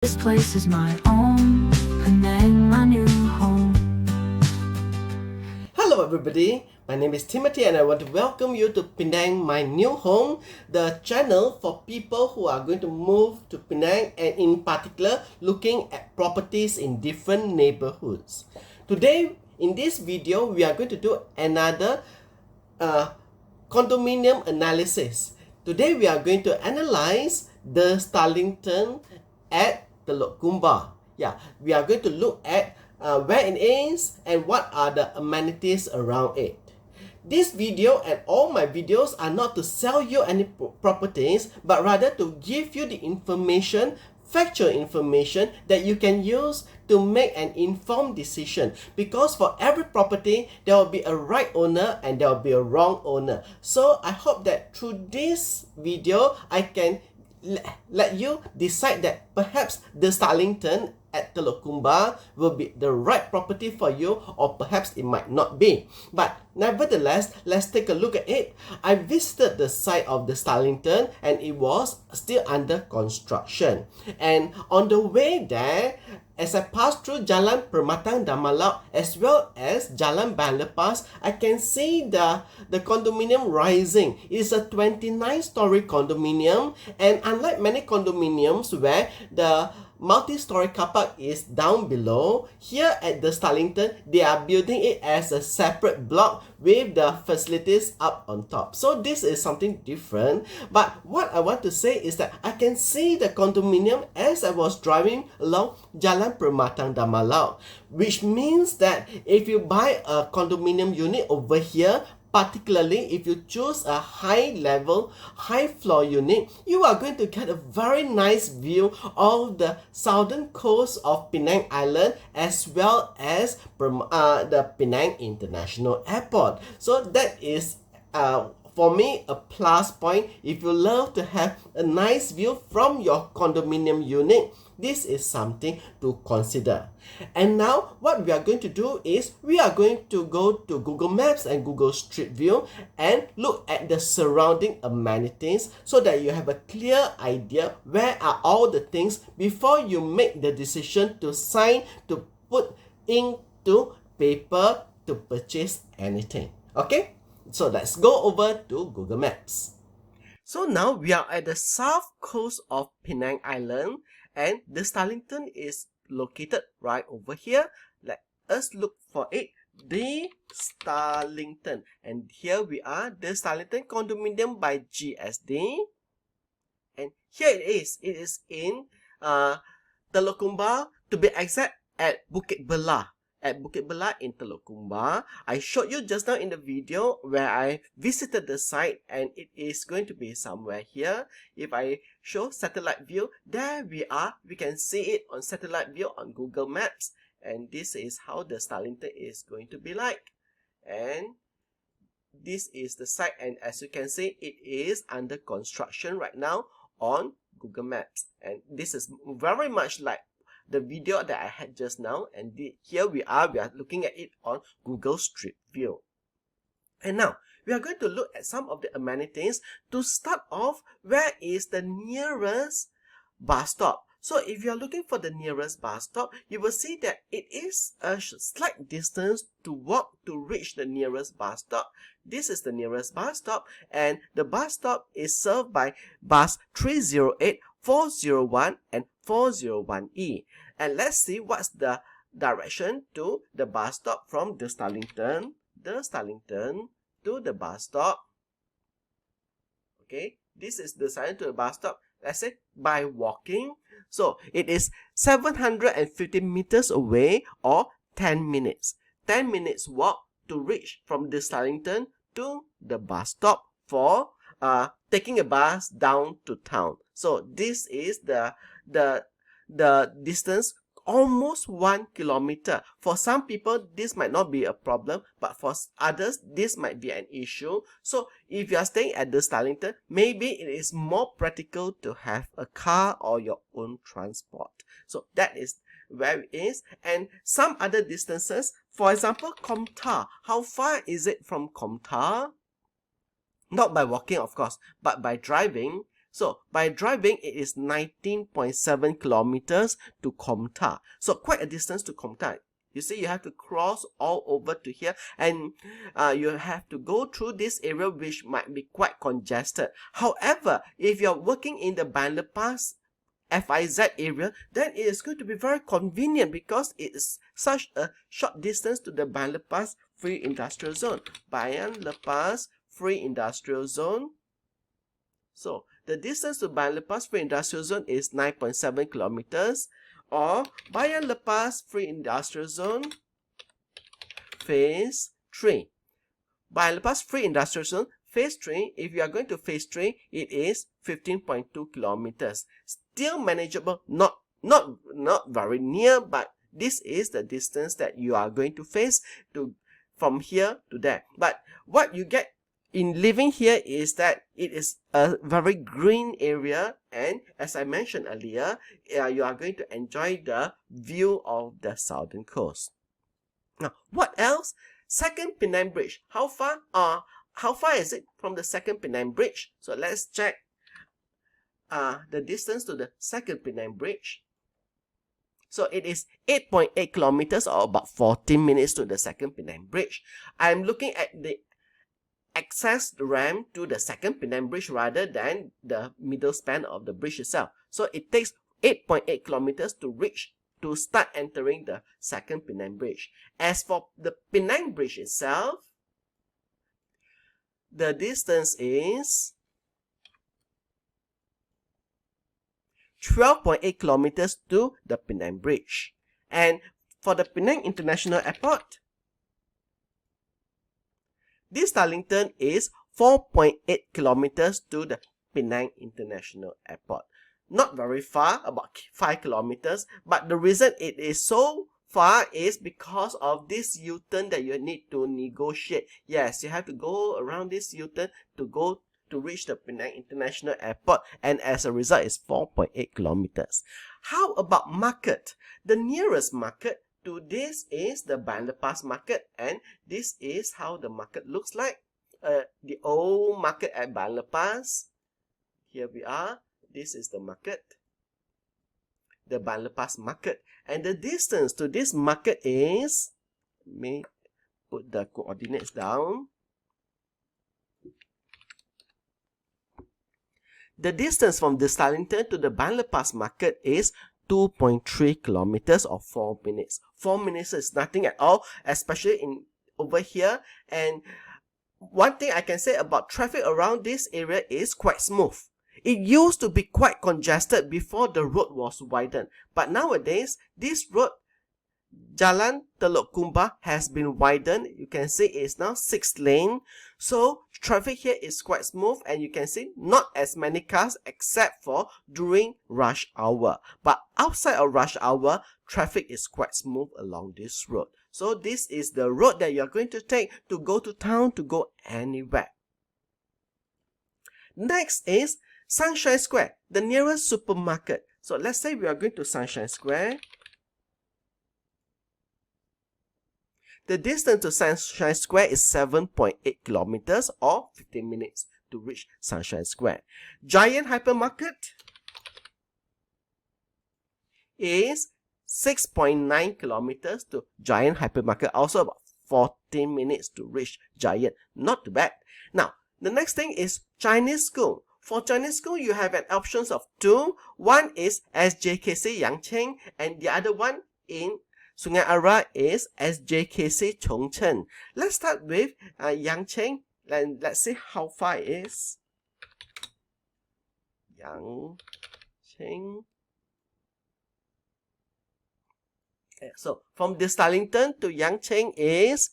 This place is my own, Penang, my new home. Hello everybody, my name is Timothy and I want to welcome you to Penang, my new home, the channel for people who are going to move to Penang and in particular looking at properties in different neighborhoods. Today in this video we are going to do another condominium analysis. Today we are going to analyze the Starlington at Teluk Kumba. Yeah, we are going to look at where it is and what are the amenities around it. This video and all my videos are not to sell you any properties, but rather to give you the information, factual information that you can use to make an informed decision. Because for every property, there will be a right owner and there will be a wrong owner. So I hope that through this video, I can let you decide that perhaps the Starlington at Teluk Kumba will be the right property for you, or perhaps it might not be. But nevertheless, let's take a look at it. I visited the site of the Starlington and it was still under construction. And on the way there, as I passed through Jalan Permatang Damalau as well as Jalan Banlepas, I can see the condominium rising. It is a 29-story condominium, and unlike many condominiums where the multi-story car park is down below, here at the Starlington, they are building it as a separate block with the facilities up on top. So this is something different. But what I want to say is that I can see the condominium as I was driving along Jalan Permatang Damalau, which means that if you buy a condominium unit over here, particularly if you choose a high level, high floor unit, you are going to get a very nice view of the southern coast of Penang Island as well as the Penang International Airport. So that is for me a plus point. If you love to have a nice view from your condominium unit, this is something to consider. And now what we are going to do is we are going to go to Google Maps and Google Street View and look at the surrounding amenities so that you have a clear idea where are all the things before you make the decision to sign, to put into paper to purchase anything. Okay? So let's go over to Google Maps. So now we are at the south coast of Penang Island and the Starlington is located right over here. Let us look for it. The Starlington. And here we are, the Starlington condominium by GSD. And here it is. It is in Teluk Kumba, to be exact at Bukit Belah. At Bukit Belah in Teluk Kumba. I showed you just now in the video where I visited the site and it is going to be somewhere here. If I show satellite view, there we are. We can see it on satellite view on Google Maps. And this is how the Starlington is going to be like. And this is the site, and as you can see, it is under construction right now on Google Maps. And this is very much like the video that I had just now, and here we are looking at it on Google Street View. And now we are going to look at some of the amenities. To start off, where is the nearest bus stop? So if you are looking for the nearest bus stop, you will see that it is a slight distance to walk to reach the nearest bus stop. This is the nearest bus stop, and the bus stop is served by bus 308, 401 and 401E. And let's see what's the direction to the bus stop from the Starlington to the bus stop. Okay, this is the sign to the bus stop. Let's say by walking. So it is 750 meters away, or 10 minutes. 10 minutes walk to reach from the Starlington to the bus stop for taking a bus down to town. So this is the distance, almost 1 kilometer. For some people, this might not be a problem, but for others, this might be an issue. So if you are staying at the Starlington, maybe it is more practical to have a car or your own transport. So that is where it is. And some other distances, for example, Komtar. How far is it from Komtar? Not by walking, of course, but by driving. So by driving, it is 19.7 kilometers to Komta. So quite a distance to Komta. You see, you have to cross all over to here, and you have to go through this area which might be quite congested. However, if you're working in the Bandar Pass FIZ area, then it is going to be very convenient because it is such a short distance to the Bandar Pass Free Industrial Zone. Bayan Lepas Free Industrial Zone. So the distance to Bayan Lepas Free Industrial Zone is 9.7 kilometers. Or Bayan Lepas Free Industrial Zone Phase 3. Bayan Lepas Free Industrial Zone Phase 3, if you are going to Phase 3, it is 15.2 kilometers. Still manageable, not very near, but this is the distance that you are going to face from here to there. But what you get in living here is that it is a very green area, and as I mentioned earlier, you are going to enjoy the view of the southern coast. Now, what else? Second Penang Bridge. How far is it from the second Penang Bridge? So let's check the distance to the second Penang Bridge. So it is 8.8 kilometers or about 14 minutes to the second Penang Bridge. I'm looking at the access ramp to the second Penang Bridge rather than the middle span of the bridge itself. So it takes 8.8 kilometers to start entering the second Penang Bridge. As for the Penang Bridge itself, the distance is 12.8 kilometers to the Penang Bridge. And for the Penang International Airport, this Darlington is 4.8 kilometers to the Penang International Airport. Not very far, about 5 kilometers, but the reason it is so far is because of this U-turn that you need to negotiate. Yes, you have to go around this U-turn to reach the Penang International Airport, and as a result, it's 4.8 kilometers. How about market? The nearest market to this is the Bandar Pass market, and this is how the market looks like. The old market at Bandar Pass. Here we are. This is the market, the Bandar Pass market, and the distance to this market is, let me put the coordinates down. The distance from the Darlington to the Bandar Pass market is 2.3 kilometers or 4 minutes. 4 minutes is nothing at all, especially over here. And one thing I can say about traffic around this area is quite smooth. It used to be quite congested before the road was widened. But nowadays, this road, Jalan Teluk Kumba, has been widened. You can see it's now 6 lane. So traffic here is quite smooth, and you can see not as many cars except for during rush hour. But outside of rush hour, traffic is quite smooth along this road. So this is the road that you're going to take to go to town, to go anywhere. Next is Sunshine Square, the nearest supermarket. So let's say we are going to Sunshine Square. The distance to Sunshine Square is 7.8 kilometers or 15 minutes to reach Sunshine Square. Giant Hypermarket is 6.9 kilometers to Giant Hypermarket, also about 14 minutes to reach Giant. Not too bad. Now, the next thing is Chinese School. For Chinese School, you have an options of 2. One is SJKC Yangcheng, and the other one in Sungai Ara is SJKC Chongchen. Let's start with Yangcheng, and let's see how far it is. Yangcheng. So from this Darlington to Yangcheng is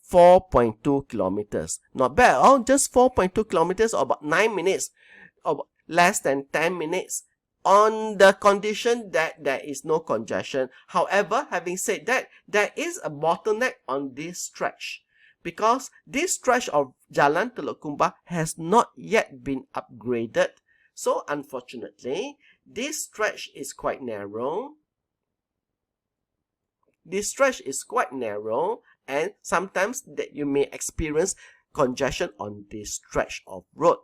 4.2 kilometers. Not bad, oh, just 4.2 kilometers or about 9 minutes, or less than 10 minutes, on the condition that there is no congestion. However, having said that, there is a bottleneck on this stretch, because this stretch of Jalan Teluk Kumba has not yet been upgraded. So unfortunately, this stretch is quite narrow. This stretch is quite narrow, and sometimes that you may experience congestion on this stretch of road,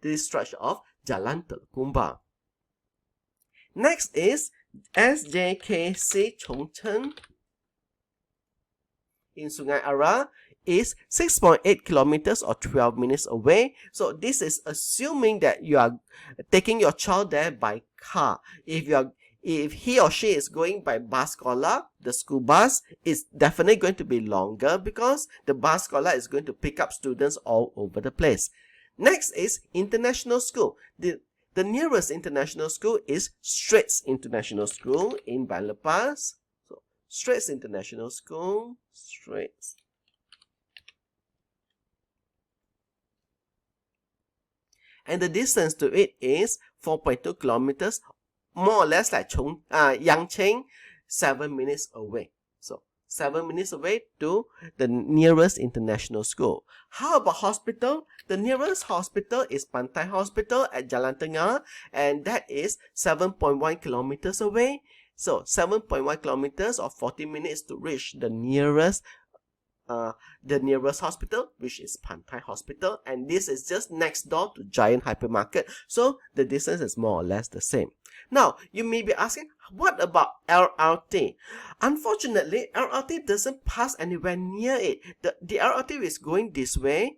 this stretch of Jalan Tulukumba. Next is SJKC Chongchen in Sungai Ara is 6.8 kilometers or 12 minutes away. So this is assuming that you are taking your child there by car. If he or she is going by bus sekolah, the school bus is definitely going to be longer because the bus sekolah is going to pick up students all over the place. Next is international school. The nearest international school is Straits International School in Bailepas. So Straits International School, Straits. And the distance to it is 4.2 kilometers, more or less like Yangcheng, 7 minutes away. So 7 minutes away to the nearest international school. How about hospital? The nearest hospital is Pantai Hospital at Jalan Tengah, and that is 7.1 kilometers away. So 7.1 kilometers or 40 minutes to reach the nearest hospital, which is Pantai Hospital, and this is just next door to Giant Hypermarket, so the distance is more or less the same. Now, you may be asking, what about LRT? Unfortunately, LRT doesn't pass anywhere near it. The LRT is going this way,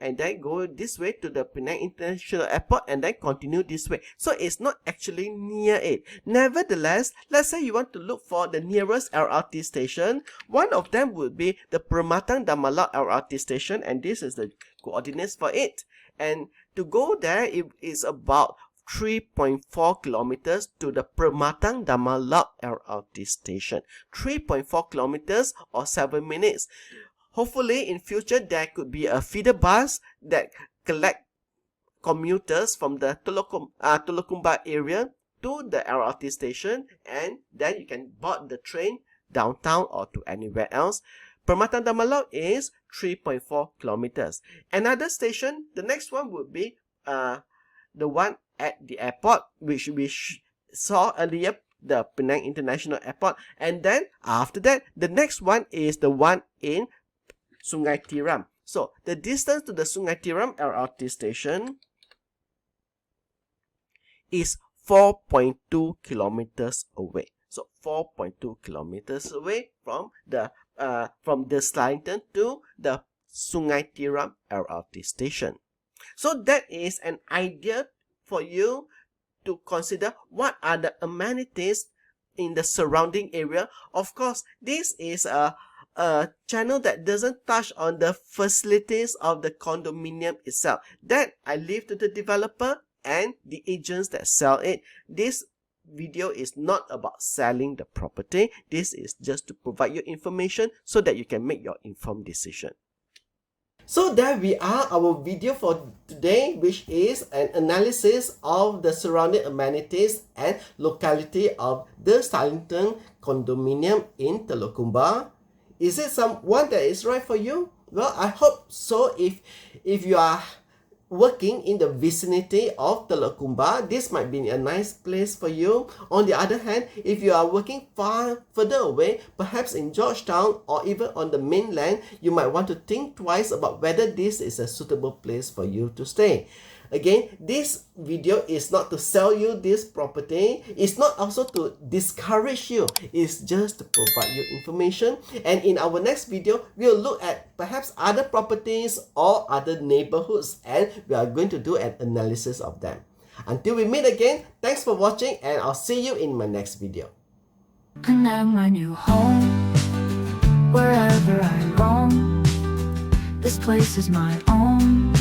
and then go this way to the Penang International Airport, and then continue this way. So it's not actually near it. Nevertheless, let's say you want to look for the nearest LRT station. One of them would be the Permatang Damalak LRT station, and this is the coordinates for it. And to go there, it is about 3.4 kilometers to the Permatang Damalak LRT station. 3.4 kilometers or 7 minutes. Hopefully, in future, there could be a feeder bus that collect commuters from the Tulukumba area to the LRT station, and then you can board the train downtown or to anywhere else. Permatang Damalak is 3.4 kilometers. Another station, the next one would be the one at the airport, which we saw earlier, the Penang International Airport. And then after that, the next one is the one in Sungai Tiram. So the distance to the Sungai Tiram LRT station is 4.2 kilometers away. So 4.2 kilometers away from the Slanton to the Sungai Tiram LRT station. So that is an idea for you to consider what are the amenities in the surrounding area. Of course, this is a channel that doesn't touch on the facilities of the condominium itself. That I leave to the developer and the agents that sell it. This video is not about selling the property. This is just to provide you information so that you can make your informed decision. So there we are, our video for today, which is an analysis of the surrounding amenities and locality of the Stallington condominium in Tulukumba. Is it someone that is right for you? Well, I hope so. If you are working in the vicinity of Tulukumba, this might be a nice place for you. On the other hand, if you are working further away, perhaps in Georgetown or even on the mainland, you might want to think twice about whether this is a suitable place for you to stay. Again, this video is not to sell you this property. It's not also to discourage you. It's just to provide you information. And in our next video, we'll look at perhaps other properties or other neighborhoods, and we are going to do an analysis of them. Until we meet again, thanks for watching, and I'll see you in my next video. Penang, my new home. Wherever I roam, this place is my own.